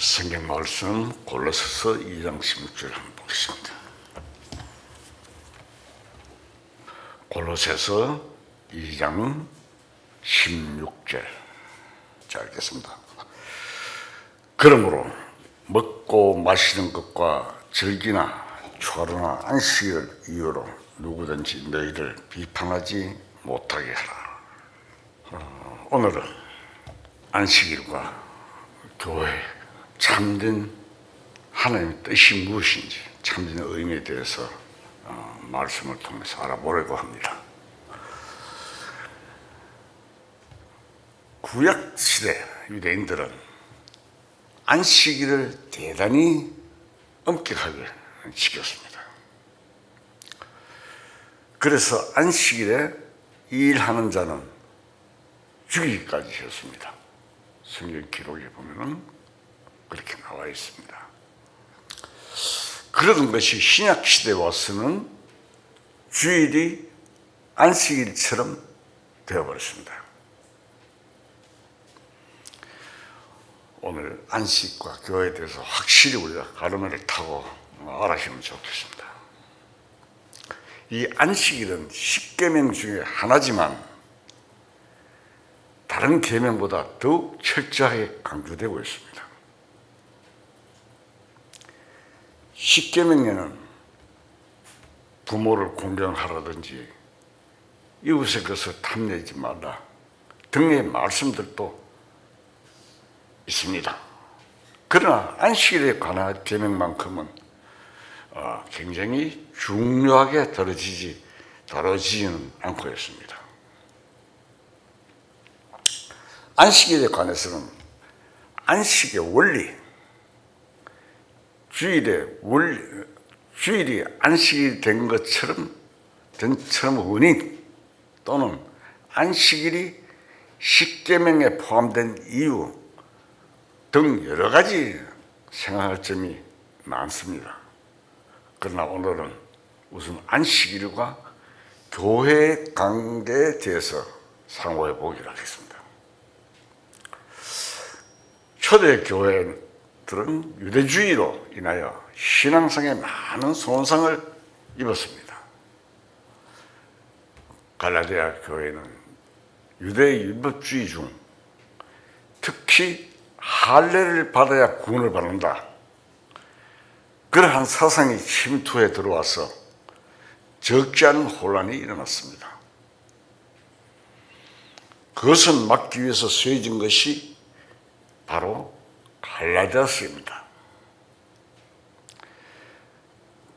성경 말씀 골로새서 2장 16절 한번 보겠습니다. 골로새서 2장 16절. 자, 읽겠습니다. 그러므로 먹고 마시는 것과 절기나 초하루나 안식일을 이유로 누구든지 너희를 비판하지 못하게 하라. 오늘은 안식일과 교회, 참된 하나님의 뜻이 무엇인지, 참된 의미에 대해서 말씀을 통해서 알아보려고 합니다. 구약시대 유대인들은 안식일을 대단히 엄격하게 지켰습니다. 그래서 안식일에 일하는 자는 죽이기까지 했습니다. 성경 기록에 보면은 그렇게 나와 있습니다. 그러던 것이 신약 시대에 와서는 주일이 안식일처럼 되어버렸습니다. 오늘 안식과 교회에 대해서 확실히 우리가 가르마를 타고 알아시면 좋겠습니다. 이 안식일은 10계명 중에 하나지만 다른 계명보다 더욱 철저하게 강조되고 있습니다. 10계명에는 부모를 공경하라든지 이웃의 것을 탐내지 말라 등의 말씀들도 있습니다. 그러나 안식일에 관한 계명만큼은 굉장히 중요하게 다뤄지지는 않고 있습니다. 안식일에 관해서는 안식의 원리, 주일이 안식일이 된 것처럼 원인 또는 안식일이 10계명에 포함된 이유 등 여러 가지 생각할 점이 많습니다. 그러나 오늘은 우선 안식일과 교회의 관계에 대해서 상고해 보기로 하겠습니다. 초대 교회들은 유대주의로 인하여 신앙상에 많은 손상을 입었습니다. 갈라디아 교회는 유대 율법주의 중 특히 할례를 받아야 구원을 받는다, 그러한 사상이 침투해 들어와서 적지 않은 혼란이 일어났습니다. 그것을 막기 위해서 쓰여진 것이 바로 갈라디아서입니다.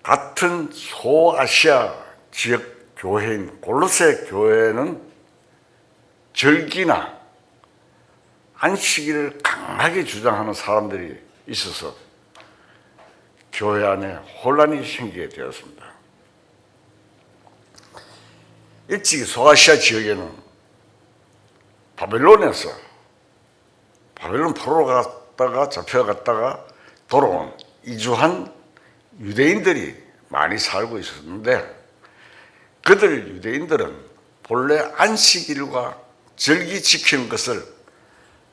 같은 소아시아 지역 교회인 골로새 교회는 절기나 안식일을 강하게 주장하는 사람들이 있어서 교회 안에 혼란이 생기게 되었습니다. 일찍이 소아시아 지역에는 바벨론 포로로 갔다가 잡혀갔다가 돌아온 이주한 유대인들이 많이 살고 있었는데, 그들 유대인들은 본래 안식일과 절기 지키는 것을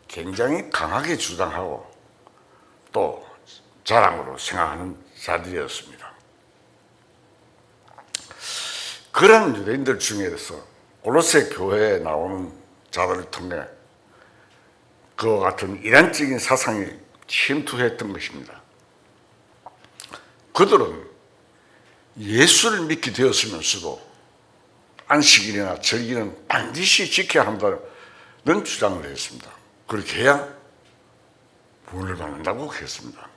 굉장히 강하게 주장하고 또 자랑으로 생각하는 자들이었습니다. 그런 유대인들 중에서 골로새 교회에 나오는 자들을 통해 그와 같은 이단적인 사상이 침투했던 것입니다. 그들은 예수를 믿게 되었으면서도 안식일이나 절기는 반드시 지켜야 한다는 주장을 했습니다. 그렇게 해야 구원을 받는다고 했습니다.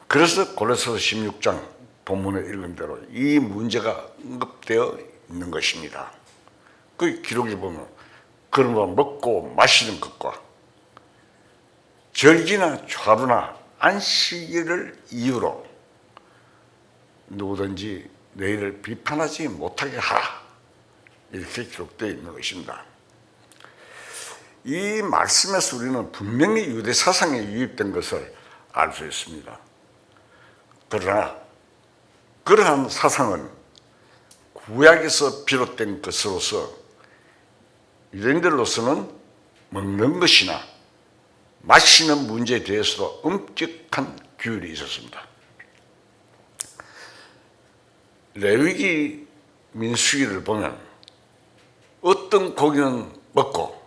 그래서 골로새서 16장 본문에 읽은 대로 이 문제가 언급되어 있는 것입니다. 그 기록에 보면 그러므로 먹고 마시는 것과 절기나 초하루나 안식일을 이유로 누구든지 너희를 비판하지 못하게 하라, 이렇게 기록되어 있는 것입니다. 이 말씀에서 우리는 분명히 유대 사상에 유입된 것을 알 수 있습니다. 그러나 그러한 사상은 구약에서 비롯된 것으로서 유대인들로서는 먹는 것이나 마시는 문제에 대해서도 엄격한 규율이 있었습니다. 레위기 민수기를 보면 어떤 고기는 먹고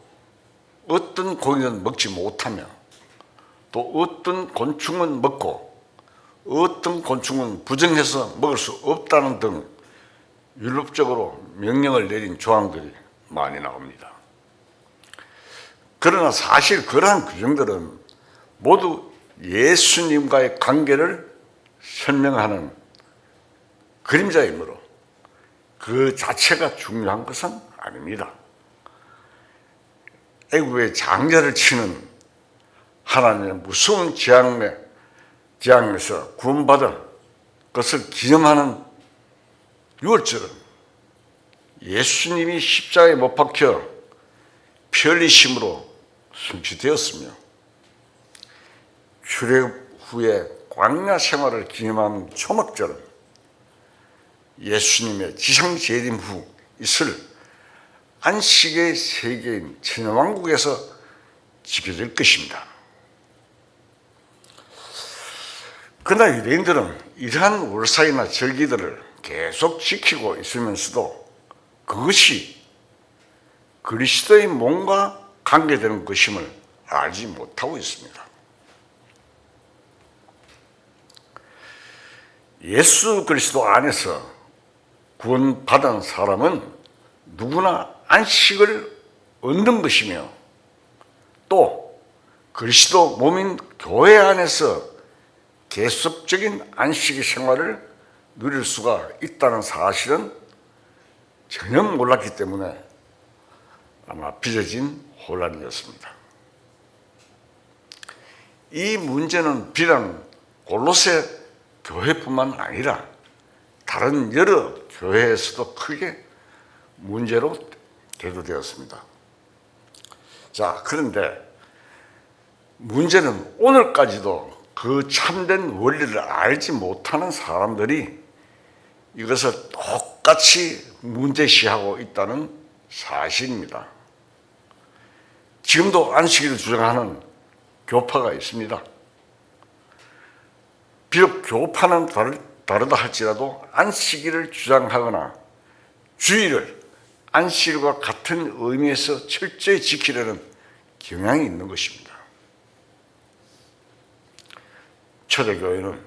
어떤 고기는 먹지 못하며 또 어떤 곤충은 먹고 어떤 곤충은 부정해서 먹을 수 없다는 등 율법적으로 명령을 내린 조항들이 많이 나옵니다. 그러나 사실 그러한 규정들은 모두 예수님과의 관계를 설명하는 그림자이므로 그 자체가 중요한 것은 아닙니다. 애국의 장자를 치는 하나님의 무서운 재앙에서 구원받은 것을 기념하는 6월절은 예수님이 십자가에 못 박혀 피 흘리심으로 성취되었으며 출애굽 후에 광야 생활을 기념하는 초막절은 예수님의 지상 재림 후 있을 안식의 세계인 천년왕국에서 지켜질 것입니다. 그러나 유대인들은 이러한 월사이나 절기들을 계속 지키고 있으면서도 그것이 그리스도의 몸과 관계되는 것임을 알지 못하고 있습니다. 예수 그리스도 안에서 구원받은 사람은 누구나 안식을 얻는 것이며 또 그리스도 몸인 교회 안에서 계속적인 안식의 생활을 누릴 수가 있다는 사실은 전혀 몰랐기 때문에 아마 빚어진 혼란이었습니다. 이 문제는 비단 골로새 교회뿐만 아니라 다른 여러 교회에서도 크게 문제로 대두되었습니다. 자, 그런데 문제는 오늘까지도 그 참된 원리를 알지 못하는 사람들이 이것을 똑같이 문제시하고 있다는 사실입니다. 지금도 안식일을 주장하는 교파가 있습니다. 비록 교파는 다르다 할지라도 안식일을 주장하거나 주일을 안식일과 같은 의미에서 철저히 지키려는 경향이 있는 것입니다. 초대교회는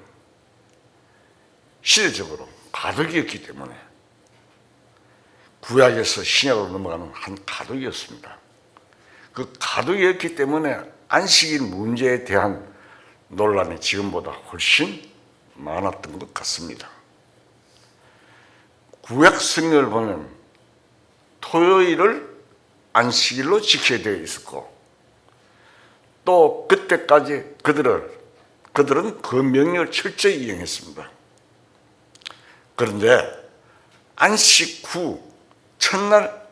시대적으로 가덕이었기 때문에 구약에서 신약으로 넘어가는 한 가덕이었습니다. 그 가덕이었기 때문에 안식일 문제에 대한 논란이 지금보다 훨씬 많았던 것 같습니다. 구약 성경을 보면 토요일을 안식일로 지켜야 되어 있었고 또 그때까지 그들은 그 명령을 철저히 이행했습니다. 그런데 안식 후 첫날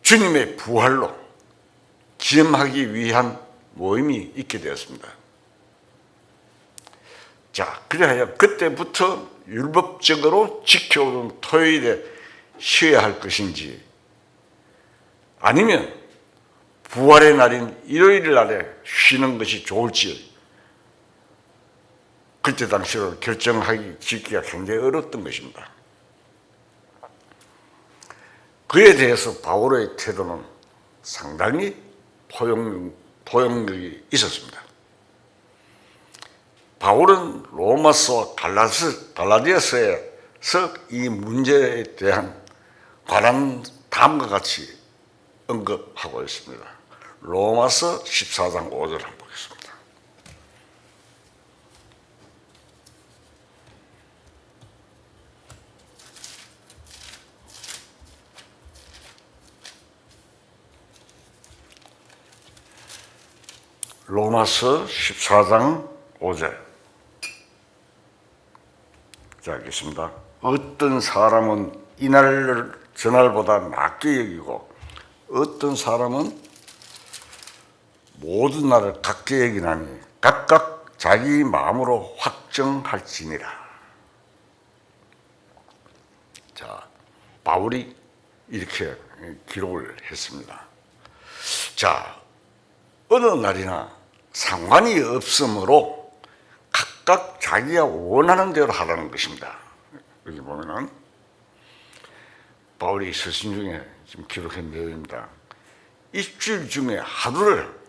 주님의 부활로 기념하기 위한 모임이 있게 되었습니다. 자, 그래야 그때부터 율법적으로 지켜오던 토요일에 쉬어야 할 것인지 아니면 부활의 날인 일요일 날에 쉬는 것이 좋을지 그때 당시로 짓기가 굉장히 어려웠던 것입니다. 그에 대해서 바울의 태도는 상당히 포용력이 있었습니다. 바울은 로마서와 갈라디아서에서 이 문제에 관한 다음과 같이 언급하고 있습니다. 로마서 14장 5절 한번 보겠습니다. 로마서 14장 5절. 자, 읽겠습니다. 어떤 사람은 이날을 저날보다 낮게 여기고 어떤 사람은 모든 날을 같게 여기나니 각각 자기 마음으로 확정할지니라. 자, 바울이 이렇게 기록을 했습니다. 자, 어느 날이나 상관이 없으므로 각각 자기가 원하는 대로 하라는 것입니다. 여기 보면은 바울이 서신 중에 지금 기록한 내용입니다. 일주일 중에 하루를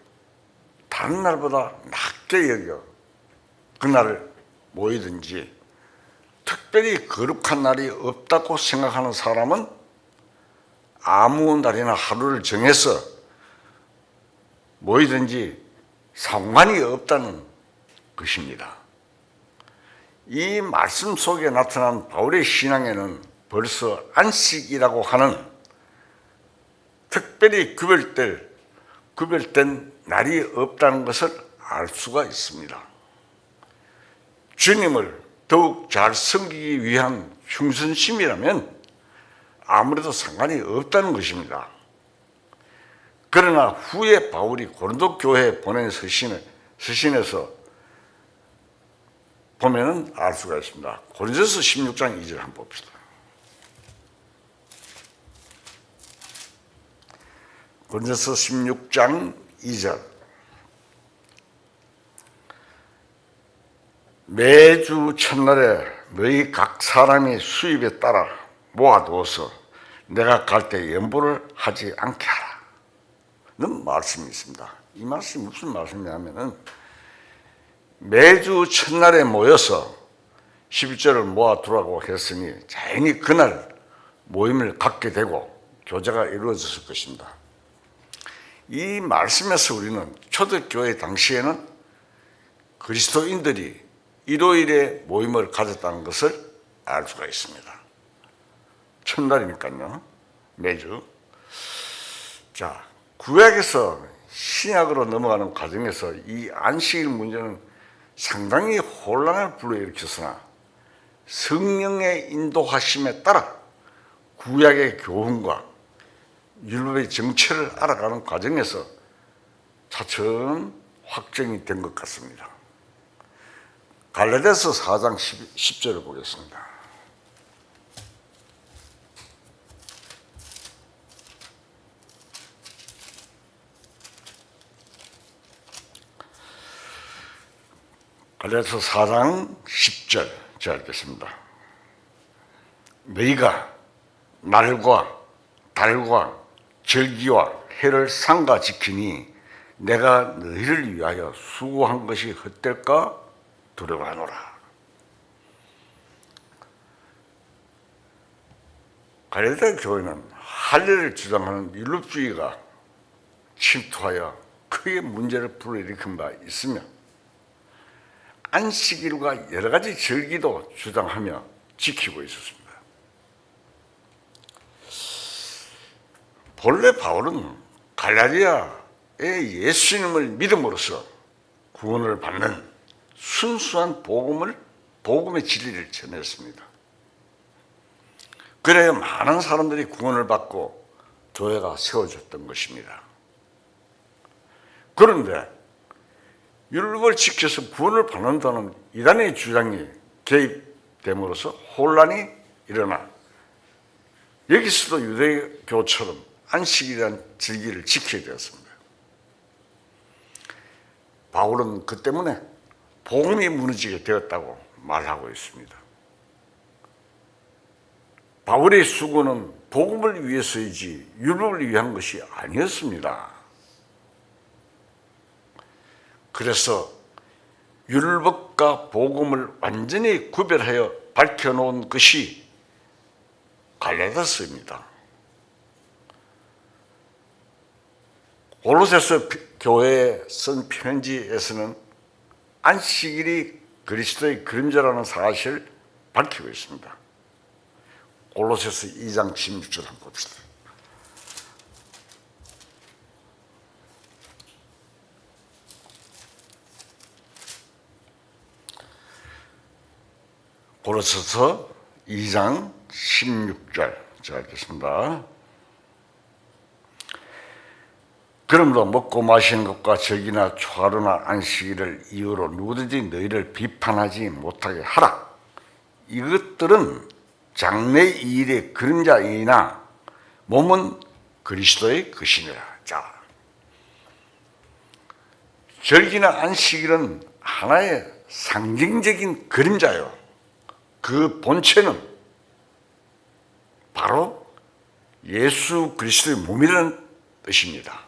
다른 날보다 낮게 여겨 그날을 모이든지 특별히 거룩한 날이 없다고 생각하는 사람은 아무 날이나 하루를 정해서 모이든지 상관이 없다는 것입니다. 이 말씀 속에 나타난 바울의 신앙에는 벌써 안식이라고 하는 특별히 구별된 날이 없다는 것을 알 수가 있습니다. 주님을 더욱 잘 섬기기 위한 충성심이라면 아무래도 상관이 없다는 것입니다. 그러나 후에 바울이 고린도 교회에 보낸 서신에서 보면은 알 수가 있습니다. 고린도서 16장 2절 한번 봅시다. 고린도서 16장 2절. 매주 첫날에 너희 각 사람이 수입에 따라 모아두어서 내가 갈 때 연보를 하지 않게 하라. 는 말씀이 있습니다. 이 말씀이 무슨 말씀이냐면은 매주 첫날에 모여서 11절을 모아두라고 했으니 자연히 그날 모임을 갖게 되고 교제가 이루어졌을 것입니다. 이 말씀에서 우리는 초대교회 당시에는 그리스도인들이 일요일에 모임을 가졌다는 것을 알 수가 있습니다. 첫날이니까요. 매주. 자, 구약에서 신약으로 넘어가는 과정에서 이 안식일 문제는 상당히 혼란을 불러일으켰으나 성령의 인도하심에 따라 구약의 교훈과 율법의 정체를 알아가는 과정에서 차츰 확정이 된 것 같습니다. 갈라디아서 4장 10절을 보겠습니다. 갈라디아서 4장 10절 제가 읽겠습니다. 너희가 날과 달과 절기와 해를 삼가 지키니 내가 너희를 위하여 수고한 것이 헛될까 두려워하노라. 갈라디아 교회는 할례를 주장하는 율법주의가 침투하여 크게 문제를 불러일으킨 바 있으며 안식일과 여러 가지 절기도 주장하며 지키고 있었습니다. 본래 바울은 갈라디아의 예수님을 믿음으로써 구원을 받는 순수한 복음의 진리를 전했습니다. 그래야 많은 사람들이 구원을 받고 교회가 세워졌던 것입니다. 그런데 율법을 지켜서 구원을 받는다는 이단의 주장이 개입됨으로써 혼란이 일어나 여기서도 유대교처럼 안식이라는 절기를 지켜야 되었습니다. 바울은 그 때문에 복음이 무너지게 되었다고 말하고 있습니다. 바울의 수고는 복음을 위해서이지 율법을 위한 것이 아니었습니다. 그래서 율법과 복음을 완전히 구별하여 밝혀놓은 것이 갈라디아서입니다. 골로새서 교회에 쓴 편지에서는 안식일이 그리스도의 그림자라는 사실을 밝히고 있습니다. 골로새서 2장 16절 한번 봅시다. 골로새서 2장 16절 제가 읽겠습니다. 그러므로 먹고 마시는 것과 절기나 초하루나 안식일을 이유로 누구든지 너희를 비판하지 못하게 하라. 이것들은 장래 일의 그림자이나 몸은 그리스도의 것이니라. 자, 절기나 안식일은 하나의 상징적인 그림자요. 그 본체는 바로 예수 그리스도의 몸이라는 뜻입니다.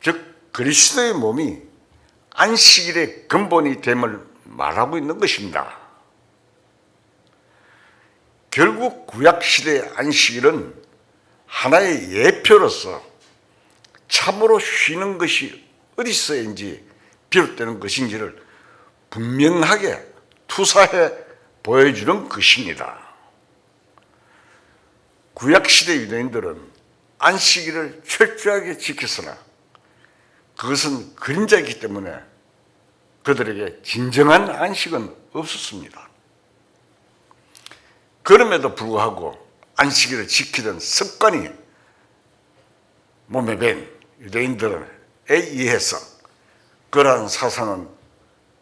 즉 그리스도의 몸이 안식일의 근본이 됨을 말하고 있는 것입니다. 결국 구약시대의 안식일은 하나의 예표로서 참으로 쉬는 것이 어디서인지 비롯되는 것인지를 분명하게 투사해 보여주는 것입니다. 구약시대 유대인들은 안식일을 철저하게 지켰으나 그것은 그림자이기 때문에 그들에게 진정한 안식은 없었습니다. 그럼에도 불구하고 안식일을 지키던 습관이 몸에 밴 유대인들에 의해서 그러한 사상은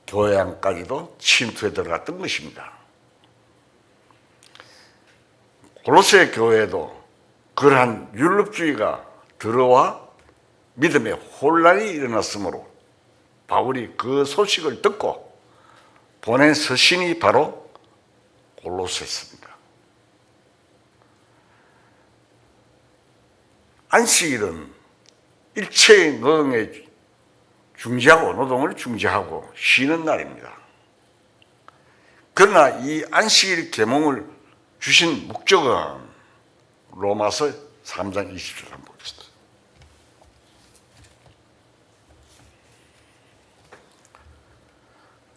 교회 안까지도 침투해 들어갔던 것입니다. 골로새 교회에도 그러한 율법주의가 들어와 믿음의 혼란이 일어났으므로 바울이 그 소식을 듣고 보낸 서신이 바로 골로새입니다. 안식일은 일체의 노동을 중지하고 쉬는 날입니다. 그러나 이 안식일 계명을 주신 목적은 로마서 3장 20절 한번 보겠습니다.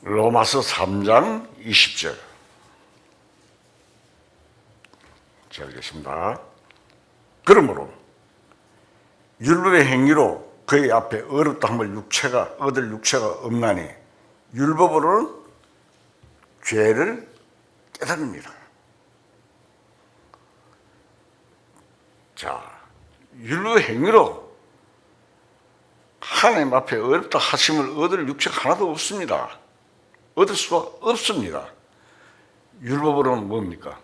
로마서 3장 20절. 잘 읽겠습니다. 그러므로 율법의 행위로 그의 앞에 어렵다 함을 얻을 육체가 없나니 율법으로는 죄를 깨달습니다. 자, 율법의 행위로 하나님 앞에 어렵다 하심을 얻을 육체가 하나도 없습니다. 얻을 수가 없습니다. 율법으로는 뭡니까?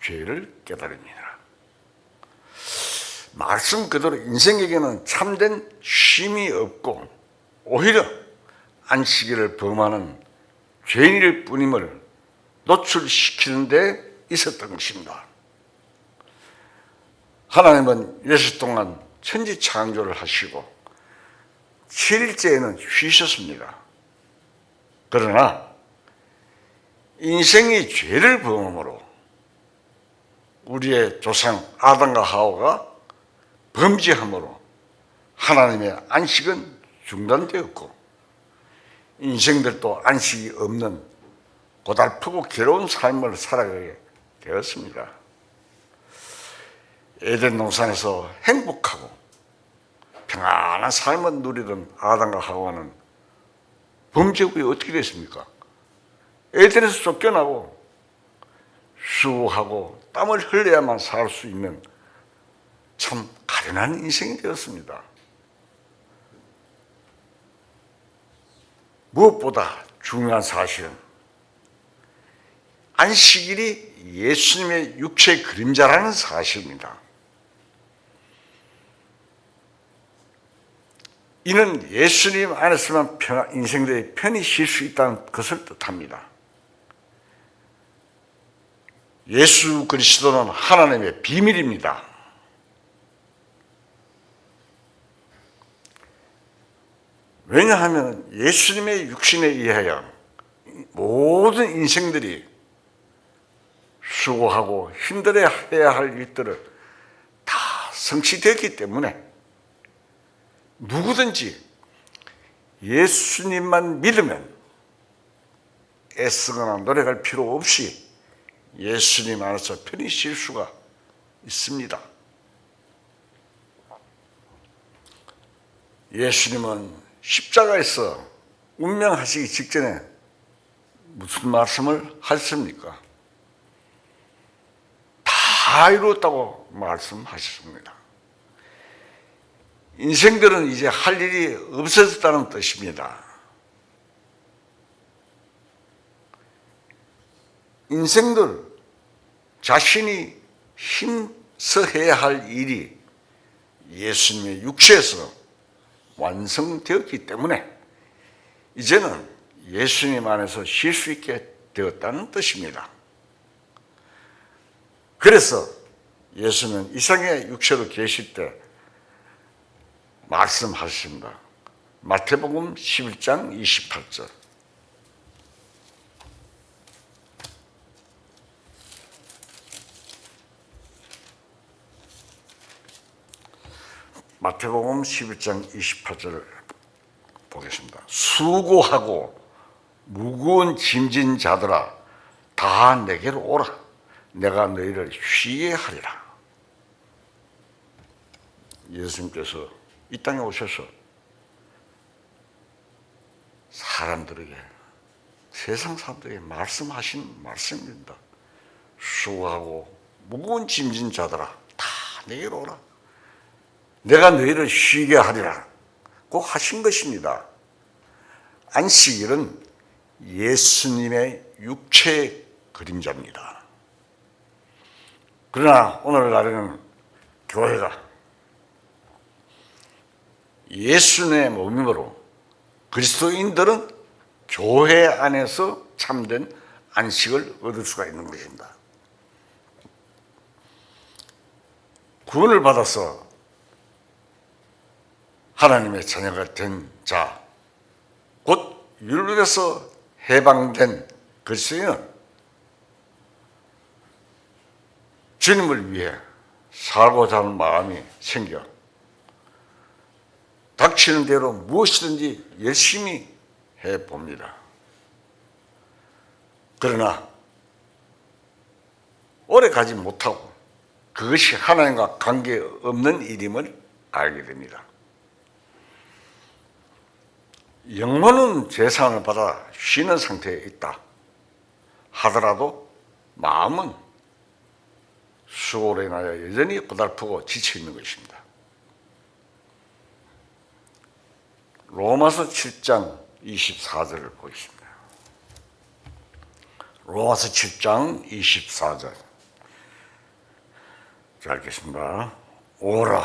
죄를 깨달습니다. 말씀 그대로 인생에게는 참된 쉼이 없고 오히려 안식일을 범하는 죄인일 뿐임을 노출시키는 데 있었던 것입니다. 하나님은 6일 동안 천지 창조를 하시고 7일째에는 쉬셨습니다. 그러나 인생이 죄를 범함으로 우리의 조상 아담과 하와가 범죄함으로 하나님의 안식은 중단되었고 인생들도 안식이 없는 고달프고 괴로운 삶을 살아가게 되었습니다. 에덴 동산에서 행복하고 평안한 삶을 누리던 아담과 하와는 범죄 후에 어떻게 됐습니까? 에덴에서 쫓겨나고 수고하고 땀을 흘려야만 살 수 있는 참 가련한 인생이 되었습니다. 무엇보다 중요한 사실은 안식일이 예수님의 육체의 그림자라는 사실입니다. 이는 예수님 안에서만 인생들이 편히 쉴 수 있다는 것을 뜻합니다. 예수 그리스도는 하나님의 비밀입니다. 왜냐하면 예수님의 육신에 의하여 모든 인생들이 수고하고 힘들어야 할 일들을 다 성취되었기 때문에 누구든지 예수님만 믿으면 애쓰거나 노력할 필요 없이 예수님 안에서 편히 쉴 수가 있습니다. 예수님은 십자가에서 운명하시기 직전에 무슨 말씀을 하셨습니까? 다 이루었다고 말씀하셨습니다. 인생들은 이제 할 일이 없어졌다는 뜻입니다. 인생들 자신이 힘써 해야 할 일이 예수님의 육체에서 완성되었기 때문에 이제는 예수님 안에서 쉴 수 있게 되었다는 뜻입니다. 그래서 예수는 이 세상에 육체로 계실 때 말씀하십니다. 마태복음 11장 28절. 마태복음 11장 28절을 보겠습니다. 수고하고 무거운 짐진 자들아 다 내게로 오라. 내가 너희를 쉬게 하리라. 예수님께서 이 땅에 오셔서 사람들에게, 세상 사람들에게 말씀하신 말씀입니다. 수고하고 무거운 짐진 자들아 다 내게로 오라. 내가 너희를 쉬게 하리라. 꼭 하신 것입니다. 안식일은 예수님의 육체의 그림자입니다. 그러나 오늘날에는 교회가 예수님의 몸이므로 그리스도인들은 교회 안에서 참된 안식을 얻을 수가 있는 것입니다. 구원을 받아서 하나님의 자녀가 된 자, 곧 율법에서 해방된 그리스도인은 주님을 위해 살고자 하는 마음이 생겨 닥치는 대로 무엇이든지 열심히 해봅니다. 그러나 오래 가지 못하고 그것이 하나님과 관계없는 일임을 알게 됩니다. 영혼은 재산을 받아 쉬는 상태에 있다 하더라도 마음은 수고로 인하여 여전히 고달프고 지쳐 있는 것입니다. 로마서 7장 24절을 보겠습니다. 로마서 7장 24절. 자, 읽겠습니다. 오라,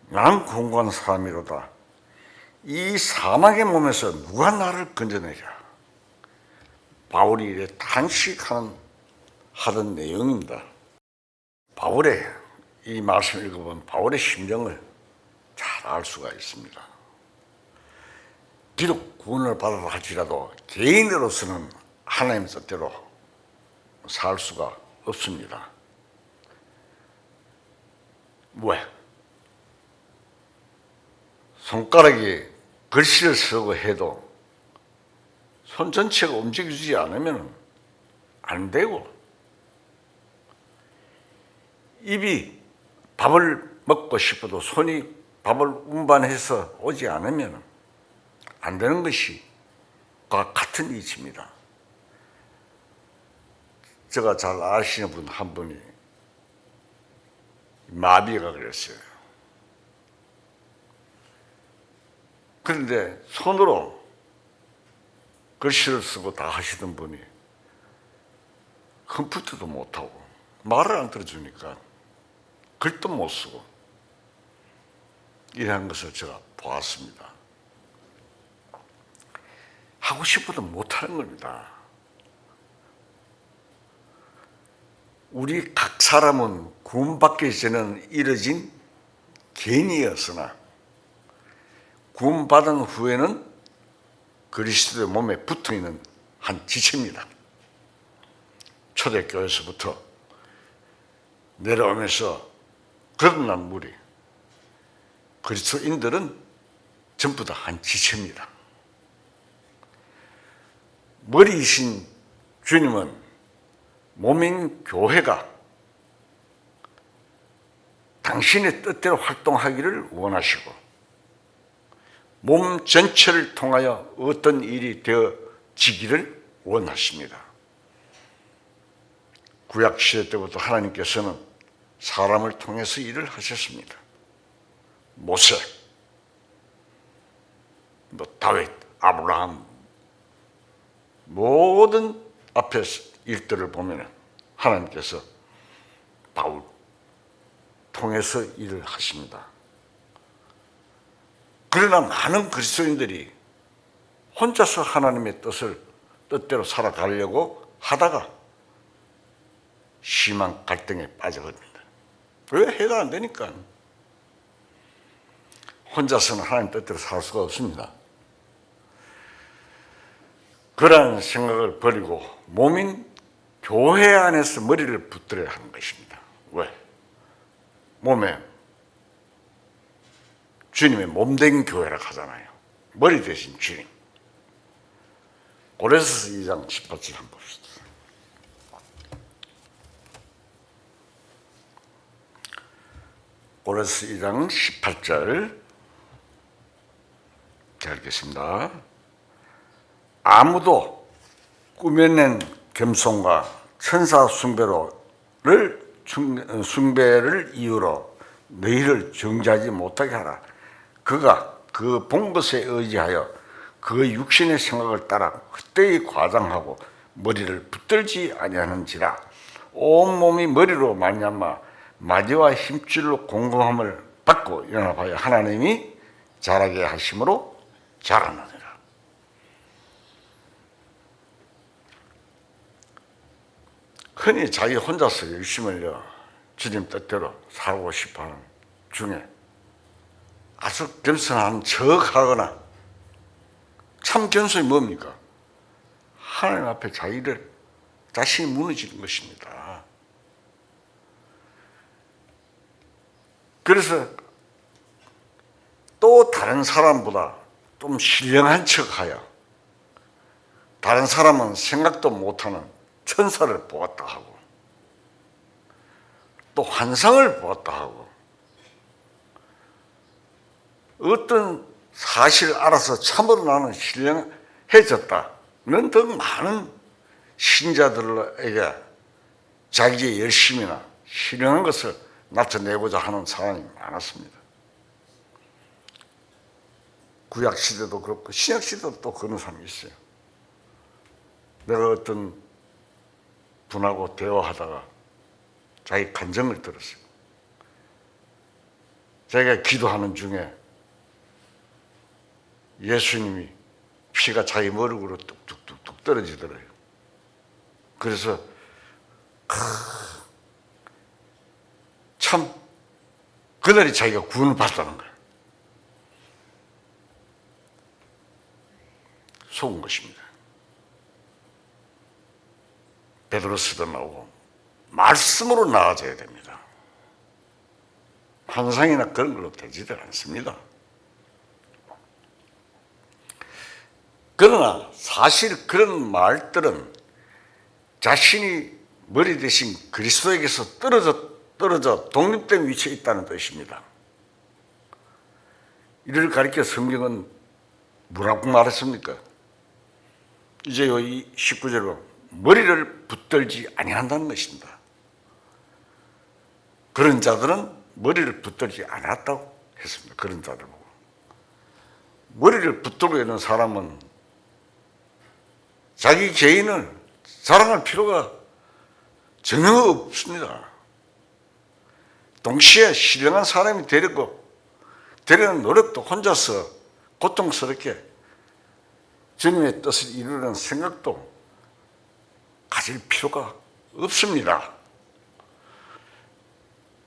난 공고한 사람이로다. 이 사망의 몸에서 누가 나를 건져내랴. 바울이 이래 탄식하던 내용입니다. 바울의 이 말씀을 읽어보면 바울의 심정을 잘 알 수가 있습니다. 비록 구원을 받았다 할지라도 개인으로서는 하나님의 뜻대로 살 수가 없습니다. 왜? 손가락이 글씨를 쓰고 해도 손 전체가 움직이지 않으면 안 되고, 입이 밥을 먹고 싶어도 손이 밥을 운반해서 오지 않으면 안 되는 것이 같은 이치입니다. 제가 잘 아시는 분 한 분이 마비가 그랬어요. 그런데 손으로 글씨를 쓰고 다 하시던 분이 컴퓨터도 못하고 말을 안 들어주니까 글도 못 쓰고 이러한 것을 제가 보았습니다. 하고 싶어도 못하는 겁니다. 우리 각 사람은 구원받기 전에는 이뤄진 개인이었으나 구원받은 후에는 그리스도의 몸에 붙어있는 한 지체입니다. 초대교회에서부터 내려오면서 거듭난 무리, 그리스도인들은 전부 다 한 지체입니다. 머리이신 주님은 몸인 교회가 당신의 뜻대로 활동하기를 원하시고 몸 전체를 통하여 어떤 일이 되어지기를 원하십니다. 구약시대 때부터 하나님께서는 사람을 통해서 일을 하셨습니다. 모세, 다윗, 아브라함, 모든 앞에 일들을 보면 하나님께서 바울 통해서 일을 하십니다. 그러나 많은 그리스도인들이 혼자서 하나님의 뜻대로 살아가려고 하다가 심한 갈등에 빠져버립니다. 왜? 해가 안 되니까. 혼자서는 하나님 뜻대로 살 수가 없습니다. 그러한 생각을 버리고 몸인 교회 안에서 머리를 붙들어야 하는 것입니다. 왜? 몸에 주님의 몸된 교회라고 하잖아요. 머리 대신 주님. 고린도서 2장 18절 한번 봅시다. 고린도서 2장 18절 잘 읽겠습니다. 아무도 꾸며낸 겸손과 천사 숭배를 이유로 너희를 정죄하지 못하게 하라. 그가 그 본 것에 의지하여 그 육신의 생각을 따라 헛되이 과장하고 머리를 붙들지 아니하는지라. 온몸이 머리로 말미암아 마디와 힘줄로 공급함을 받고 연합하여 하나님이 자라게 하심으로 자라느니라. 흔히 자기 혼자서 열심히 주님 뜻대로 살고 싶어하는 중에 아주 겸손한 척하거나 참 겸손이 뭡니까? 하나님 앞에 자신이 무너지는 것입니다. 그래서 또 다른 사람보다 좀 신령한 척하여 다른 사람은 생각도 못하는 천사를 보았다 하고 또 환상을 보았다 하고 어떤 사실을 알아서 참으로 나는 신령해졌다는 더 많은 신자들에게 자기의 열심이나 신령한 것을 나타내고자 하는 사람이 많았습니다. 구약시대도 그렇고 신약시대도 또 그런 사람이 있어요. 내가 어떤 분하고 대화하다가 자기 간증을 들었어요. 자기가 기도하는 중에 예수님이 피가 자기 머리로 뚝뚝뚝뚝 떨어지더래요. 그래서 참 그날이 자기가 구원을 받았다는 거예요. 속은 것입니다. 베드로스도 나오고 말씀으로 나아져야 됩니다. 환상이나 그런 걸로 되지들 않습니다. 그러나 사실 그런 말들은 자신이 머리 대신 그리스도에게서 떨어져 독립된 위치에 있다는 뜻입니다. 이를 가리켜 성경은 뭐라고 말했습니까? 이제 이 19절로 머리를 붙들지 아니한다는 것입니다. 그런 자들은 머리를 붙들지 않았다고 했습니다. 그런 자들 보고. 머리를 붙들고 있는 사람은 자기 개인을 자랑할 필요가 전혀 없습니다. 동시에 신령한 사람이 되려는 노력도 혼자서 고통스럽게 주님의 뜻을 이루려는 생각도 가질 필요가 없습니다.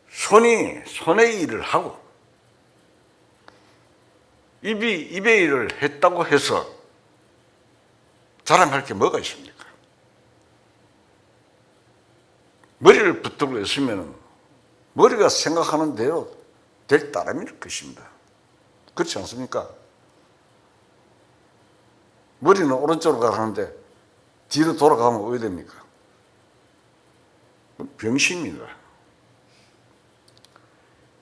손의 일을 하고 입의 일을 했다고 해서 자랑할 게 뭐가 있습니까? 머리를 붙들고 있으면 머리가 생각하는 대로 될 따름일 것입니다. 그렇지 않습니까? 머리는 오른쪽으로 가는데 뒤로 돌아가면 어떻게 됩니까? 병신입니다.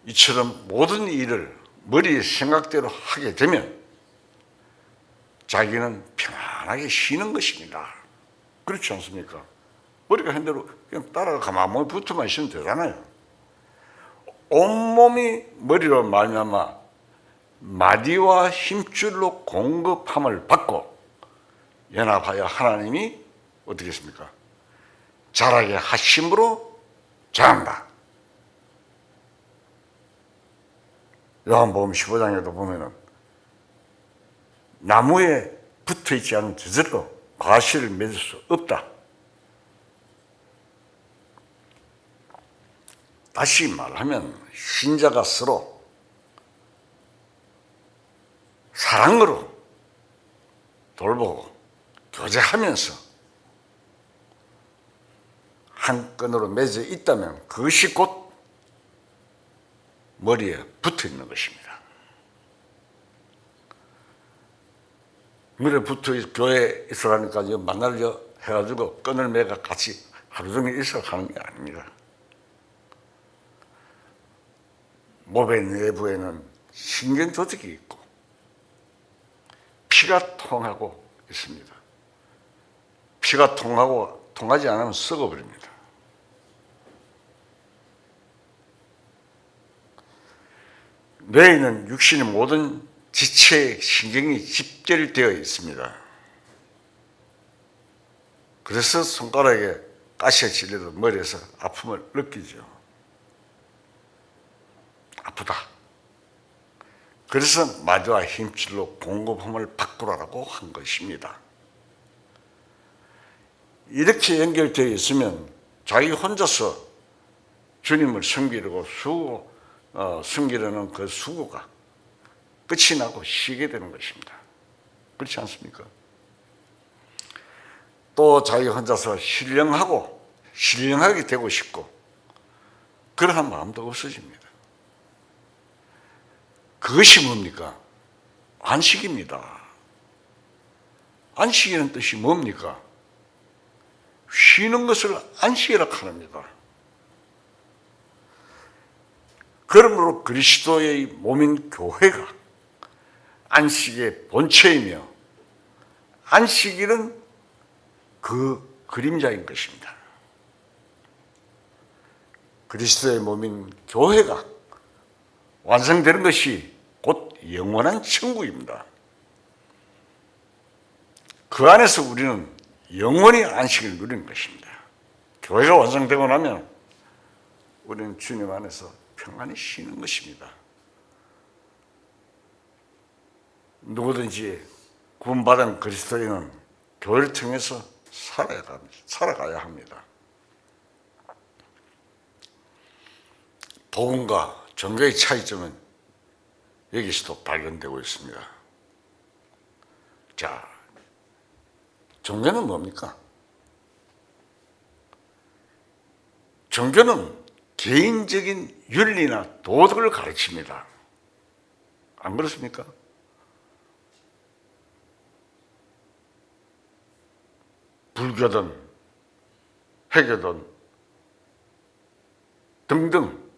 이처럼 모든 일을 머리의 생각대로 하게 되면 자기는 편안하게 쉬는 것입니다. 그렇지 않습니까? 머리가 한 대로 그냥 따라가 가만히 붙어만 있으면 되잖아요. 온몸이 머리로 말미암아 마디와 힘줄로 공급함을 받고 연합하여 하나님이 어떻게 했습니까? 자라게 하심으로 자란다. 요한복음 15장에도 보면은 나무에 붙어있지 않은 저절로 과실을 맺을 수 없다. 다시 말하면 신자가 서로 사랑으로 돌보고 교제하면서 한 끈으로 맺어 있다면 그것이 곧 머리에 붙어 있는 것입니다. 머리에 붙어 교회에 있으라니까 만나려 해가지고 끈을 매가 같이 하루 종일 있어 하는 게 아닙니다. 몸의 내부에는 신경 조직이 있고 피가 통하고 있습니다. 피가 통하지 않으면 썩어버립니다. 뇌에는 육신의 모든 지체의 신경이 집결되어 있습니다. 그래서 손가락에 가시가 찔려도 머리에서 아픔을 느끼죠. 아프다. 그래서 마주와 힘줄로 공급함을 바꾸라고 한 것입니다. 이렇게 연결되어 있으면 자기 혼자서 주님을 섬기려는 그 수고가 끝이 나고 쉬게 되는 것입니다. 그렇지 않습니까? 또 자기 혼자서 신령하게 되고 싶고 그러한 마음도 없어집니다. 그것이 뭡니까? 안식입니다. 안식이라는 뜻이 뭡니까? 쉬는 것을 안식이라고 합니다. 그러므로 그리스도의 몸인 교회가 안식의 본체이며 안식일은 그 그림자인 것입니다. 그리스도의 몸인 교회가 완성되는 것이 곧 영원한 천국입니다. 그 안에서 우리는 영원히 안식을 누리는 것입니다. 교회가 완성되고 나면 우리는 주님 안에서 평안히 쉬는 것입니다. 누구든지 구원받은 그리스도인은 교회를 통해서 살아가야 합니다. 복음과 종교의 차이점은 여기서도 발견되고 있습니다. 자, 종교는 뭡니까? 종교는 개인적인 윤리나 도덕을 가르칩니다. 안 그렇습니까? 불교든 해교든 등등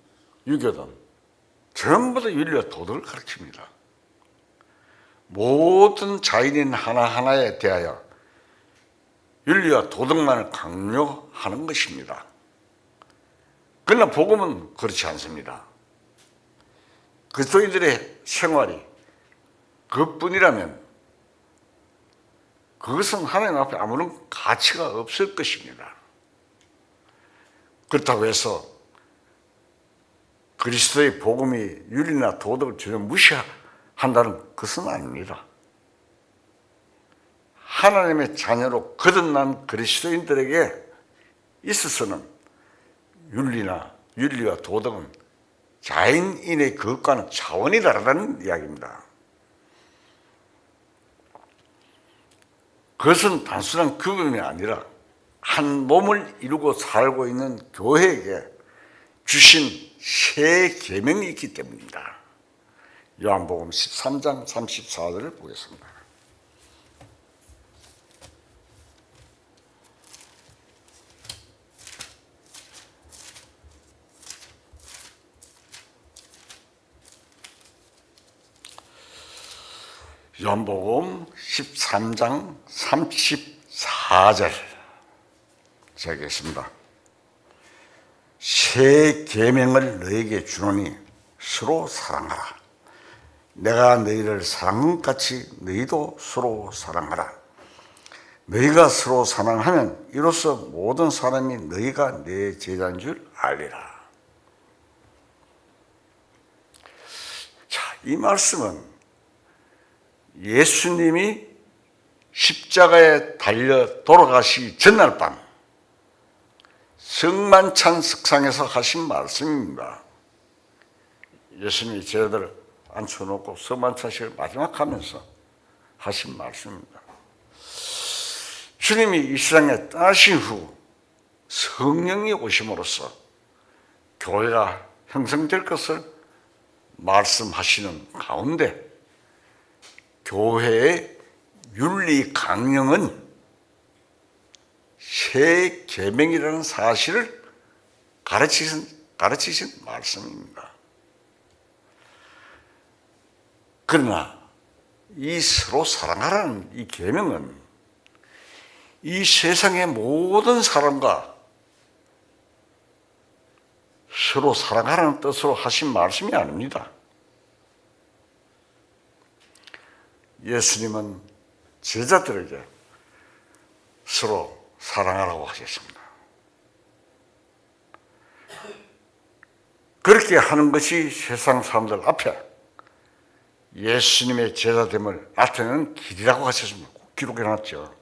유교든 전부 다 윤리와 도덕을 가르칩니다. 모든 자연인 하나하나에 대하여 윤리와 도덕만을 강요하는 것입니다. 그러나 복음은 그렇지 않습니다. 그리스도인들의 생활이 그뿐이라면 그것은 하나님 앞에 아무런 가치가 없을 것입니다. 그렇다고 해서 그리스도의 복음이 윤리나 도덕을 전혀 무시한다는 것은 아닙니다. 하나님의 자녀로 거듭난 그리스도인들에게 있어서는 윤리와 도덕은 자연인의 그것과는 차원이 다르다는 이야기입니다. 그것은 단순한 규범이 아니라 한 몸을 이루고 살고 있는 교회에게 주신 새 계명이 있기 때문입니다. 요한복음 13장 34절을 보겠습니다. 요한복음 13장 34절 읽겠습니다. 새 계명을 너에게 주노니 서로 사랑하라. 내가 너희를 사랑한 같이 너희도 서로 사랑하라. 너희가 서로 사랑하면 이로써 모든 사람이 너희가 내 제자인 줄 알리라. 자, 이 말씀은 예수님이 십자가에 달려 돌아가시기 전날 밤 성만찬 석상에서 하신 말씀입니다. 예수님이 제자들을 앉혀놓고 성만찬식을 마지막 하면서 하신 말씀입니다. 주님이 이 세상에 떠나신 후 성령이 오심으로써 교회가 형성될 것을 말씀하시는 가운데 교회의 윤리 강령은 새 계명이라는 사실을 가르치신 말씀입니다. 그러나 이 서로 사랑하라는 이 계명은 이 세상의 모든 사람과 서로 사랑하라는 뜻으로 하신 말씀이 아닙니다. 예수님은 제자들에게 서로 사랑하라고 하셨습니다. 그렇게 하는 것이 세상 사람들 앞에 예수님의 제자됨을 나타내는 길이라고 하셨습니다. 기록해놨죠.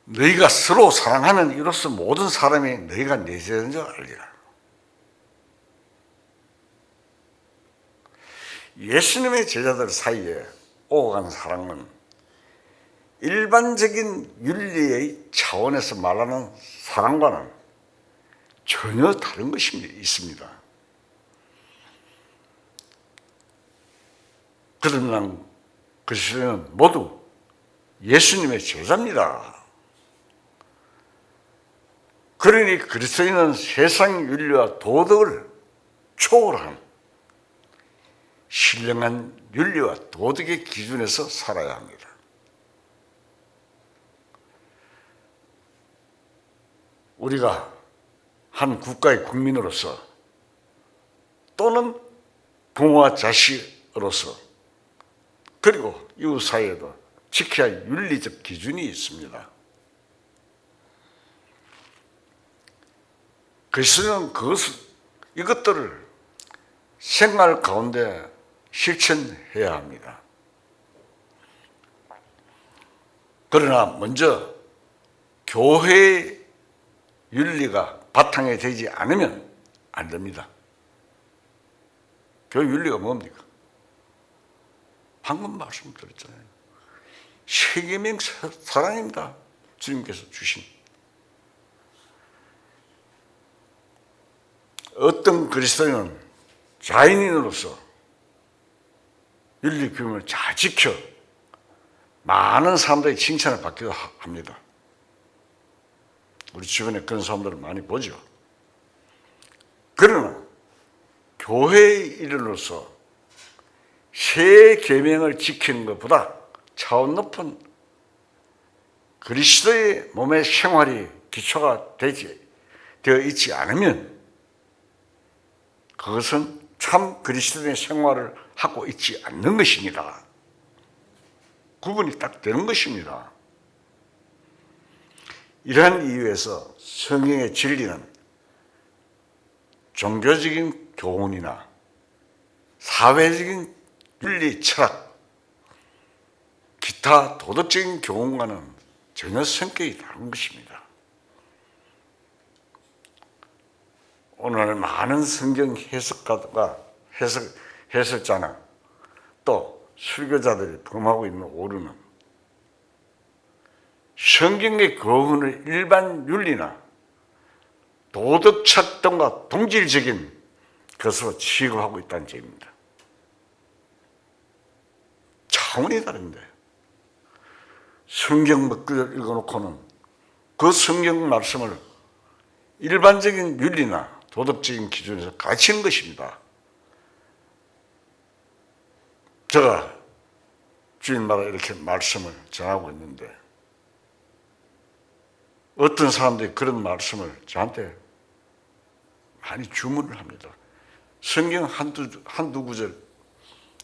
너희가 서로 사랑하면 이로써 모든 사람이 너희가 내 제자인 줄 알리라. 예수님의 제자들 사이에 오가는 사랑은 일반적인 윤리의 차원에서 말하는 사랑과는 전혀 다른 것이 있습니다. 그러나 그리스도인은 모두 예수님의 제자입니다. 그러니 그리스도인은 세상 윤리와 도덕을 초월한 신령한 윤리와 도덕의 기준에서 살아야 합니다. 우리가 한 국가의 국민으로서 또는 부모와 자식으로서 그리고 이웃 사이에도 지켜야 할 윤리적 기준이 있습니다. 그리스도는 이것들을 생활 가운데 실천해야 합니다. 그러나 먼저 교회의 윤리가 바탕에 되지 않으면 안 됩니다. 교회 윤리가 뭡니까? 방금 말씀드렸잖아요. 세계명 사랑입니다. 주님께서 주신. 어떤 그리스도인은 자연인으로서 윤리 규범을 잘 지켜 많은 사람들의 칭찬을 받기도 합니다. 우리 주변에 그런 사람들을 많이 보죠. 그러나 교회의 일원으로서 새 계명을 지키는 것보다 차원 높은 그리스도의 몸의 생활이 기초가 되어 있지 않으면 그것은 참 그리스도의 생활을 하고 있지 않는 것입니다. 구분이 딱 되는 것입니다. 이러한 이유에서 성경의 진리는 종교적인 교훈이나 사회적인 윤리 철학, 기타 도덕적인 교훈과는 전혀 성격이 다른 것입니다. 오늘 많은 성경 해석가가 해설자나 또 설교자들이 범하고 있는 오류는 성경의 교훈을 일반 윤리나 도덕적 등과 동질적인 것으로 취급하고 있다는 점입니다. 차원이 다른데 성경 몇 구절 읽어놓고는 그 성경 말씀을 일반적인 윤리나 도덕적인 기준에서 가르치는 것입니다. 제가 주일마다 이렇게 말씀을 전하고 있는데 어떤 사람들이 그런 말씀을 저한테 많이 주문을 합니다. 성경 한두 구절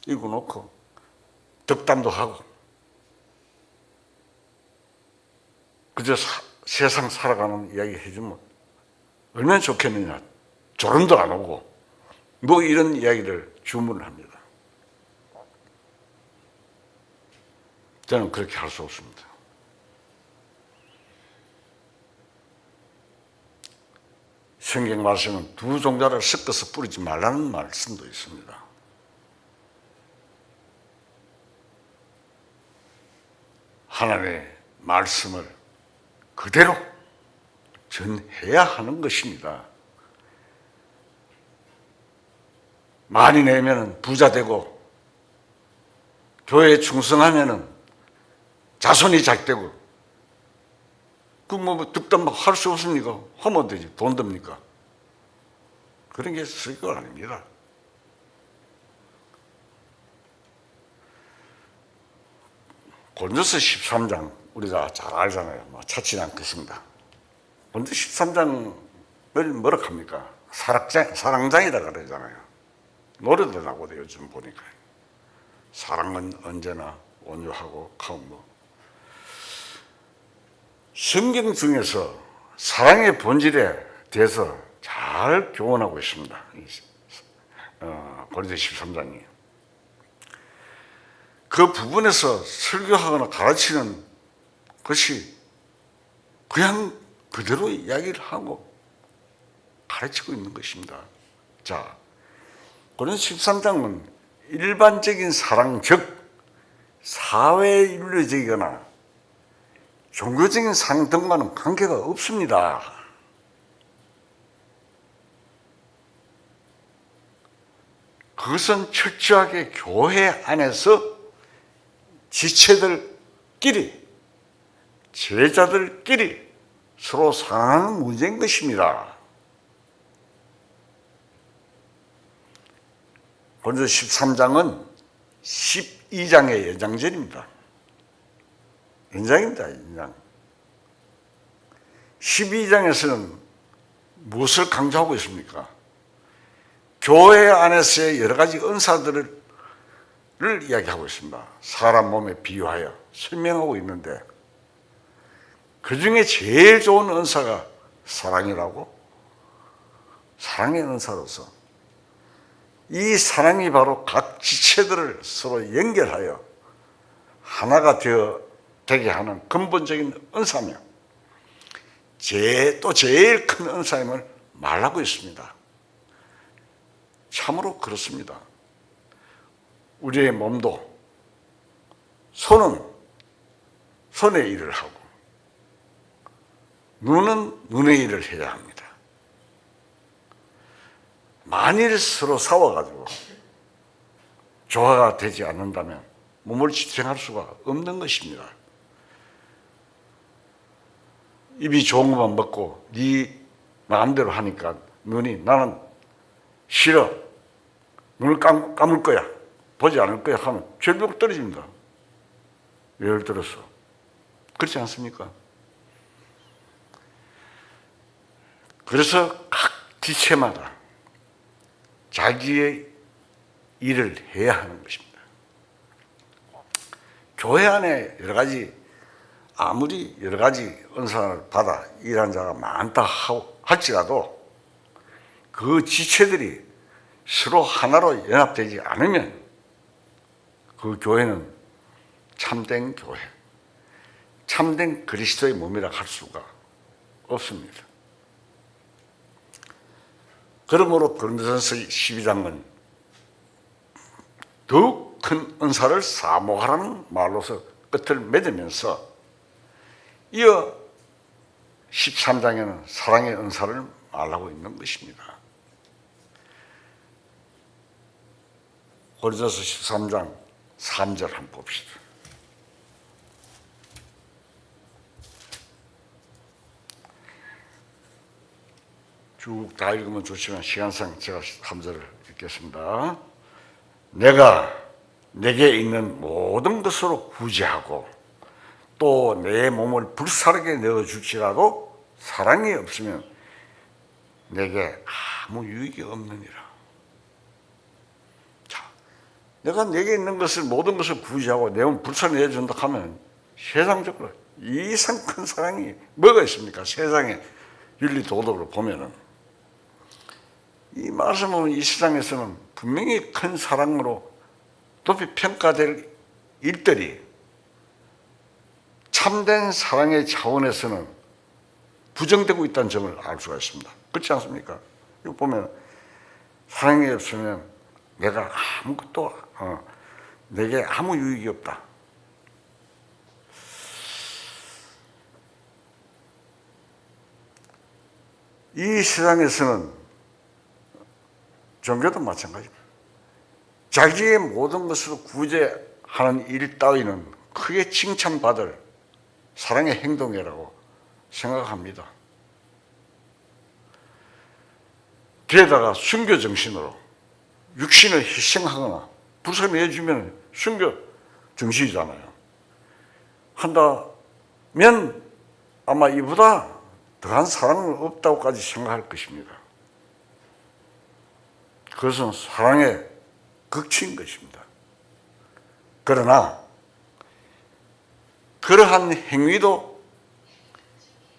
읽어놓고 덕담도 하고 그저 세상 살아가는 이야기 해주면 얼마나 좋겠느냐. 조름도 안 오고 뭐 이런 이야기를 주문을 합니다. 저는 그렇게 할 수 없습니다. 성경 말씀은 두 종자를 섞어서 뿌리지 말라는 말씀도 있습니다. 하나님의 말씀을 그대로 전해야 하는 것입니다. 많이 내면 부자 되고, 교회에 충성하면 자손이 잘 되고, 득담 할 수 없습니까? 하면 되지. 돈 듭니까? 그런 게 설교가 아닙니다. 고린도서 13장 우리가 잘 알잖아요. 찾지는 않겠습니다. 고린도 13장을 뭐라 합니까? 사랑장이다 그러잖아요. 노래도 나고도 요즘 보니까. 사랑은 언제나 온유하고 가고. 성경 중에서 사랑의 본질에 대해서 잘 교훈하고 있습니다. 고린도 13장이. 그 부분에서 설교하거나 가르치는 것이 그냥 그대로 이야기를 하고 가르치고 있는 것입니다. 자, 고린도 13장은 일반적인 사랑, 즉 사회윤리적이거나 종교적인 사랑 등과는 관계가 없습니다. 그것은 철저하게 교회 안에서 지체들끼리, 제자들끼리 서로 사랑하는 문제인 것입니다. 고린도 13장은 12장의 연장전입니다. 연장입니다. 연장. 12장에서는 무엇을 강조하고 있습니까? 교회 안에서의 여러 가지 은사들을 이야기하고 있습니다. 사람 몸에 비유하여 설명하고 있는데, 그 중에 제일 좋은 은사가 사랑이라고, 사랑의 은사로서 이 사랑이 바로 각 지체들을 서로 연결하여 하나가 되게 하는 근본적인 은사며, 또 제일 큰 은사임을 말하고 있습니다. 참으로 그렇습니다. 우리의 몸도 손은 손의 일을 하고 눈은 눈의 일을 해야 합니다. 만일 서로 싸워가지고 조화가 되지 않는다면 몸을 지탱할 수가 없는 것입니다. 입이 좋은 것만 먹고 네 마음대로 하니까 눈이 나는 싫어, 눈을 감을 거야, 보지 않을 거야 하면 절벽 떨어집니다. 예를 들어서 그렇지 않습니까? 그래서 각 지체마다 자기의 일을 해야 하는 것입니다. 교회 안에 아무리 여러 가지 은사를 받아 일하는 자가 많다 할지라도 그 지체들이 서로 하나로 연합되지 않으면 그 교회는 참된 교회, 참된 그리스도의 몸이라 할 수가 없습니다. 그러므로 고린도전서 12장은 더욱 큰 은사를 사모하라는 말로서 끝을 맺으면서 이어 13장에는 사랑의 은사를 말하고 있는 것입니다. 고린도서 13장 3절 한번 봅시다. 쭉 다 읽으면 좋지만 시간상 제가 3절을 읽겠습니다. 내가 내게 있는 모든 것으로 구제하고 또 내 몸을 불사르게 내어줄지라도 사랑이 없으면 내게 아무 유익이 없느니라. 자, 내가 내게 있는 것을 모든 것을 구제하고 내 몸을 불사르게 내어준다 하면 세상적으로 이상 큰 사랑이 뭐가 있습니까? 세상의 윤리 도덕으로 보면은 이 말씀은 이 세상에서는 분명히 큰 사랑으로 높이 평가될 일들이 참된 사랑의 차원에서는 부정되고 있다는 점을 알 수가 있습니다. 그렇지 않습니까? 이거 보면 사랑이 없으면 내가 아무것도 내게 아무 유익이 없다. 이 세상에서는 종교도 마찬가지입니다. 자기의 모든 것으로 구제하는 일 따위는 크게 칭찬받을 사랑의 행동이라고 생각합니다. 게다가 순교 정신으로 육신을 희생하거나 불쌍해주면 순교 정신이잖아요. 한다면 아마 이보다 더한 사랑은 없다고까지 생각할 것입니다. 그것은 사랑의 극치인 것입니다. 그러나 그러한 행위도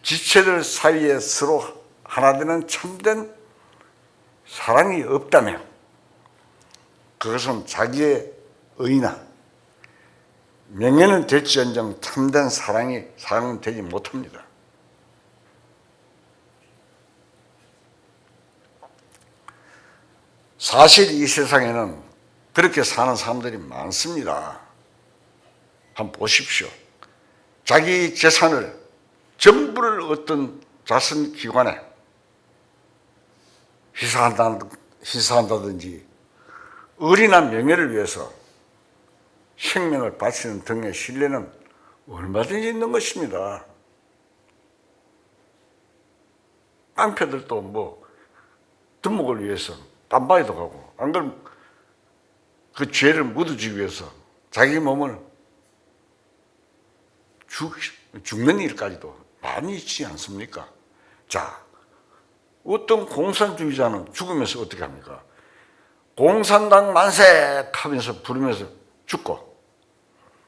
지체들 사이에 서로 하나 되는 참된 사랑이 없다면 그것은 자기의 의나 명예는 될지언정 참된 사랑은 되지 못합니다. 사실 이 세상에는 그렇게 사는 사람들이 많습니다. 한번 보십시오. 자기 재산을 전부를 어떤 자선기관에 희사한다든지 의리나 명예를 위해서 생명을 바치는 등의 신뢰는 얼마든지 있는 것입니다. 깡패들도 뭐 든목을 위해서 딴바위도 가고, 안 그러면 그 죄를 묻어주기 위해서 자기 몸을 죽는 일까지도 많이 있지 않습니까? 자, 어떤 공산주의자는 죽으면서 어떻게 합니까? 공산당 만세 하면서 부르면서 죽고,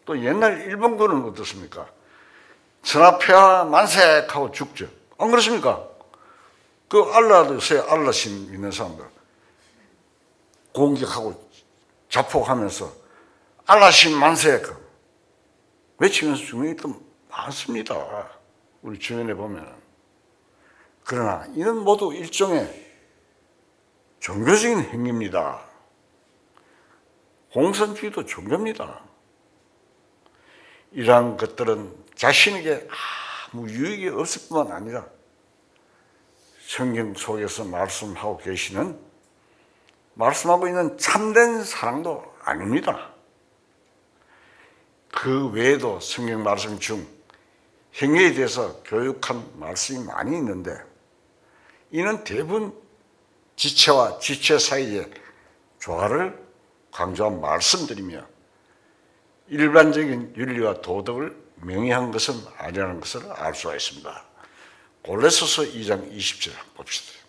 또 옛날 일본군은 어떻습니까? 천하폐하 만세 하고 죽죠. 안 그렇습니까? 그 알라신 있는 사람들 공격하고 자폭하면서 알라신 만세 외치면서 죽는 게 또 많습니다. 우리 주변에 보면. 그러나 이는 모두 일종의 종교적인 행위입니다. 공산주의도 종교입니다. 이러한 것들은 자신에게 아무 유익이 없을 뿐만 아니라 성경 속에서 말씀하고 있는 참된 사랑도 아닙니다. 그 외에도 성경 말씀 중 행위에 대해서 교육한 말씀이 많이 있는데 이는 대부분 지체와 지체 사이의 조화를 강조한 말씀들이며 일반적인 윤리와 도덕을 명의한 것은 아니라는 것을 알 수가 있습니다. 골로새서 2장 20절 봅시다.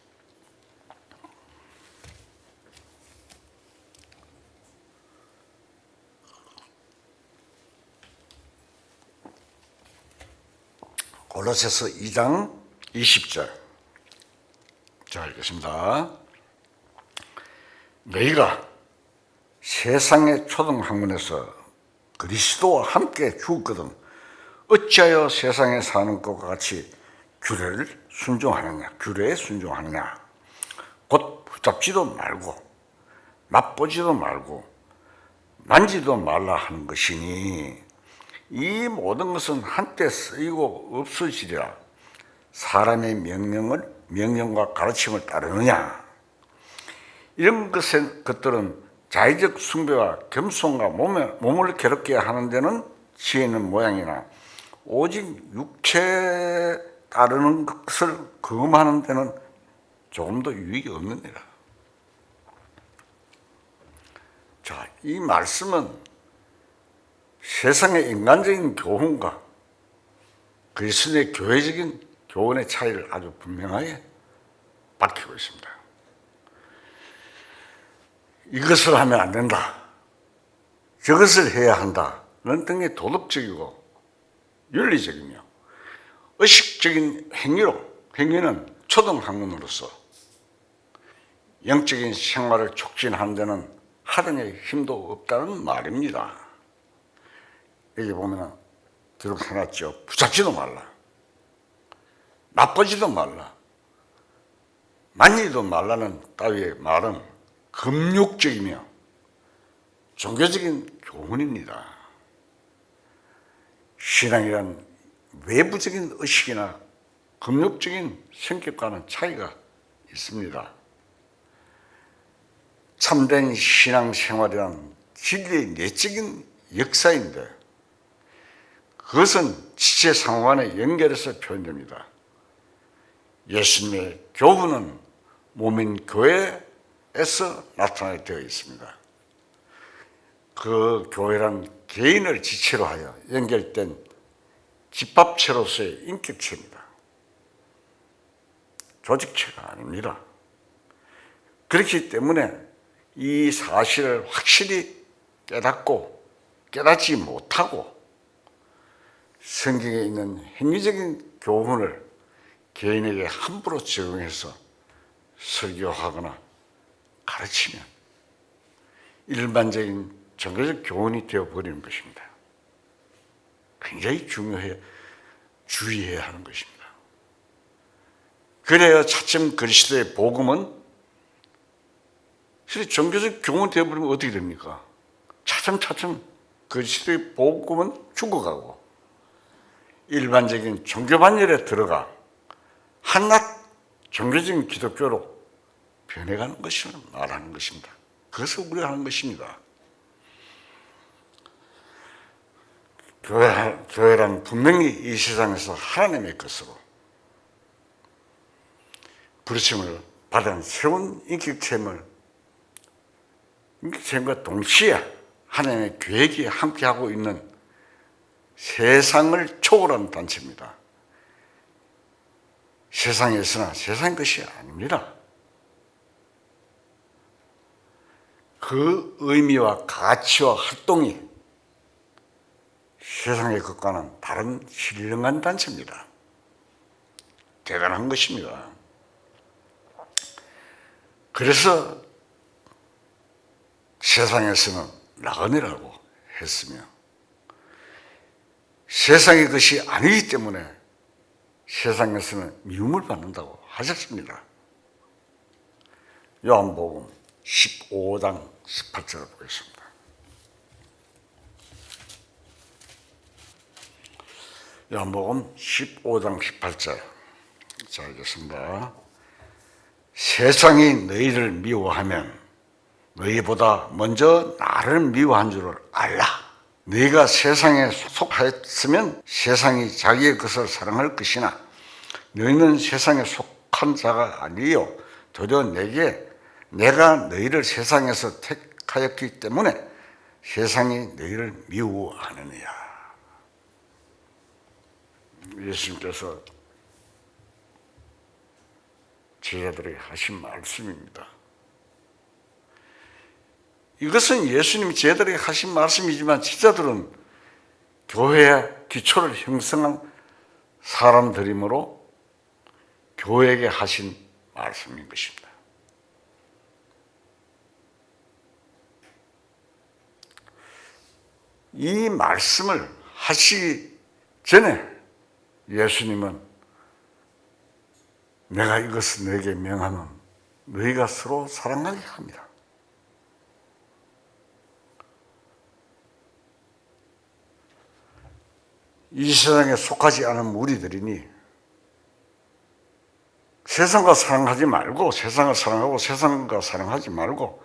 골로새서 2장 20절. 자, 읽겠습니다. 너희가 세상의 초등학문에서 그리스도와 함께 죽었거든 어찌하여 세상에 사는 것과 같이 규례에 순종하느냐. 곧 붙잡지도 말고 맛보지도 말고 만지도 말라 하는 것이니 이 모든 것은 한때 쓰이고 없어지리라. 사람의 명령과 가르침을 따르느냐. 이런 것들은 자의적 숭배와 겸손과 몸을 괴롭게 하는 데는 지혜 있는 모양이나 오직 육체에 따르는 것을 금하는 데는 조금도 유익이 없느니라. 자, 이 말씀은 세상의 인간적인 교훈과 그리스도의 교회적인 교훈의 차이를 아주 분명하게 밝히고 있습니다. 이것을 하면 안 된다. 저것을 해야 한다는 등의 도덕적이고 윤리적이며 의식적인 행위는 초등학문으로서 영적인 생활을 촉진하는 데는 하등의 힘도 없다는 말입니다. 여기 보면 기록 해놨죠. 붙잡지도 말라. 나쁘지도 말라. 만지도 말라는 따위의 말은 금욕적이며 종교적인 교훈입니다. 신앙이란 외부적인 의식이나 금욕적인 성격과는 차이가 있습니다. 참된 신앙생활이란 진리의 내적인 역사인데 그것은 지체 상호간에 연결해서 표현됩니다. 예수님의 교훈은 몸인 교회에서 나타나게 되어 있습니다. 그 교회란 개인을 지체로 하여 연결된 집합체로서의 인격체입니다. 조직체가 아닙니다. 그렇기 때문에 이 사실을 확실히 깨닫고 깨닫지 못하고 성경에 있는 행위적인 교훈을 개인에게 함부로 적용해서 설교하거나 가르치면 일반적인 종교적 교훈이 되어버리는 것입니다. 굉장히 주의해야 하는 것입니다. 그래야 차츰 그리스도의 복음은 실제 종교적 교훈이 되어버리면 어떻게 됩니까? 차츰 그리스도의 복음은 죽어가고 일반적인 종교 반열에 들어가 한낱 종교적인 기독교로 변해가는 것을 말하는 것입니다. 그것을 우려하는 것입니다. 교회란 분명히 이 세상에서 하나님의 것으로 부르심을 받은 새로운 인격체임과 동시에 하나님의 계획이 함께하고 있는 세상을 초월한 단체입니다. 세상에서나 세상 것이 아닙니다. 그 의미와 가치와 활동이 세상의 것과는 다른 신령한 단체입니다. 대단한 것입니다. 그래서 세상에서는 나그네라고 했으며 세상의 것이 아니기 때문에 세상에서는 미움을 받는다고 하셨습니다. 요한복음 15장 18절을 보겠습니다. 요한복음 15장 18절. 자, 읽겠습니다. 세상이 너희를 미워하면 너희보다 먼저 나를 미워한 줄을 알라. 너희가 세상에 속하였으면 세상이 자기의 것을 사랑할 것이나 너희는 세상에 속한 자가 아니요 도리어 내가 너희를 세상에서 택하였기 때문에 세상이 너희를 미워하느니라. 예수님께서 제자들에게 하신 말씀입니다. 이것은 예수님이 제자들에게 하신 말씀이지만 제자들은 교회의 기초를 형성한 사람들이므로 교회에게 하신 말씀인 것입니다. 이 말씀을 하시기 전에 예수님은 내가 이것을 너에게 명하면 너희가 서로 사랑하게 합니다. 이 세상에 속하지 않은 무리들이니 세상과 사랑하지 말고 세상을 사랑하고 세상과 사랑하지 말고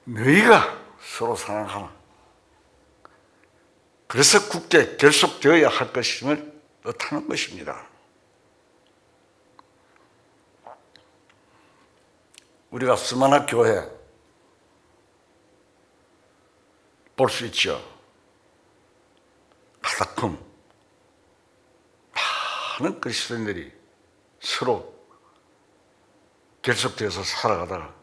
너희가 서로 사랑하라. 그래서 굳게 결속되어야 할 것임을 뜻하는 것입니다. 우리가 수많은 교회 볼 수 있죠. 가득한 많은 그리스도인들이 서로 결속되어서 살아가다가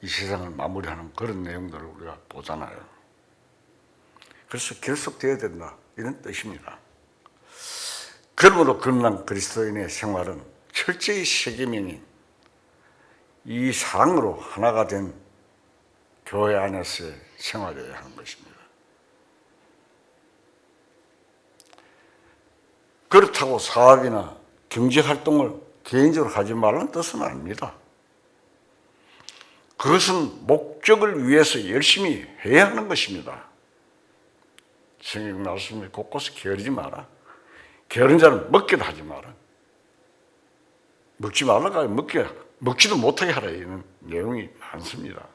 이 세상을 마무리하는 그런 내용들을 우리가 보잖아요. 그래서 결속되어야 된다 이런 뜻입니다. 그러므로 그런 그리스도인의 생활은 철저히 세계면인 이 사랑으로 하나가 된 교회 안에서의 생활이어야 하는 것입니다. 그렇다고 사업이나 경제활동을 개인적으로 하지 말라는 뜻은 아닙니다. 그것은 목적을 위해서 열심히 해야 하는 것입니다. 성경 말씀에 곳곳에 게으르지 마라. 게으른 자는 먹기도 하지 마라. 먹지 말라고 하면 먹지도 못하게 하라 이런 내용이 많습니다.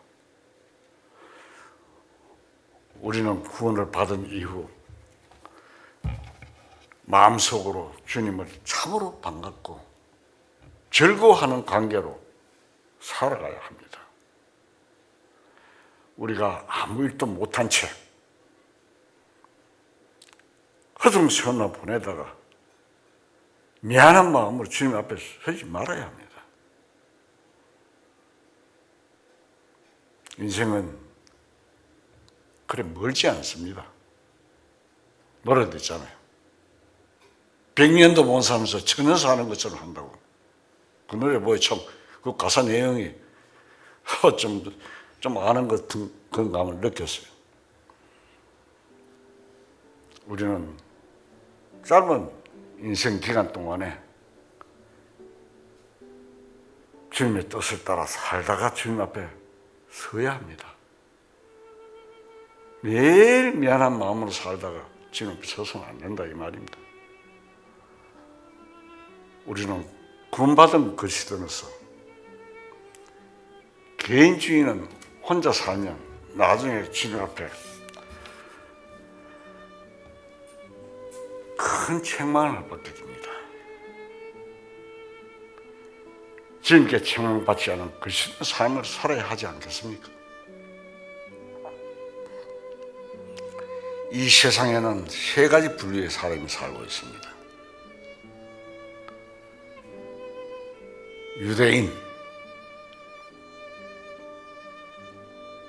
우리는 구원을 받은 이후 마음속으로 주님을 참으로 반갑고 즐거워하는 관계로 살아가야 합니다. 우리가 아무 일도 못한 채 허둥세월나 보내다가 미안한 마음으로 주님 앞에 서지 말아야 합니다. 인생은 그래 멀지 않습니다. 노래도 있잖아요. 100년도 못 살면서 1000년 사는 것처럼 한다고. 그 노래 뭐에 참 그 가사 내용이 좀 아는 것 같은 그런 감을 느꼈어요. 우리는 짧은 인생 기간 동안에 주님의 뜻을 따라 살다가 주님 앞에 서야 합니다. 매일 미안한 마음으로 살다가 주님 앞에 서서는 안 된다 이 말입니다. 우리는 구원받은 그리스도로서 개인주의는 혼자 살면 나중에 주님 앞에 큰 책망을 받게 됩니다. 주님께 책망받지 않은 그리스도의 삶을 살아야 하지 않겠습니까? 이 세상에는 세 가지 분류의 사람이 살고 있습니다. 유대인,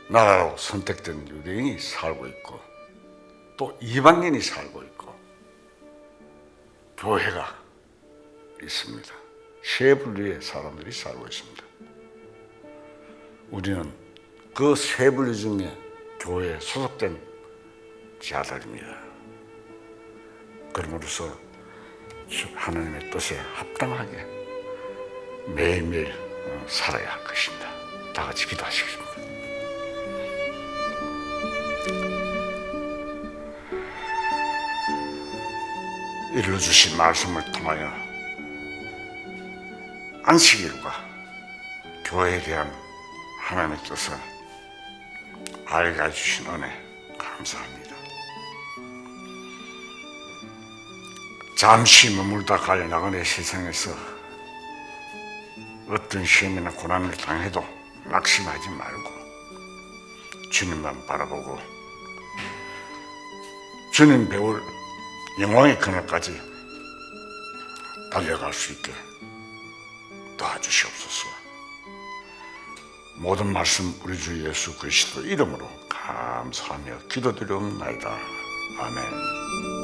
나라로 선택된 유대인이 살고 있고 또 이방인이 살고 있고 교회가 있습니다. 세 분류의 사람들이 살고 있습니다. 우리는 그 세 분류 중에 교회에 소속된 자들입니다. 그러므로서 하나님의 뜻에 합당하게 매일매일 살아야 할 것입니다. 다 같이 기도하시겠습니다. 일러주신 말씀을 통하여 안식일과 교회에 대한 하나님의 뜻을 알게 해주신 은혜 감사합니다. 잠시 머물다 갈 나그네 세상에서 어떤 시험이나 고난을 당해도 낙심하지 말고 주님만 바라보고 주님 배울 영광의 그날까지 달려갈 수 있게 도와주시옵소서. 모든 말씀 우리 주 예수 그리스도 이름으로 감사하며 기도드리옵나이다. 아멘.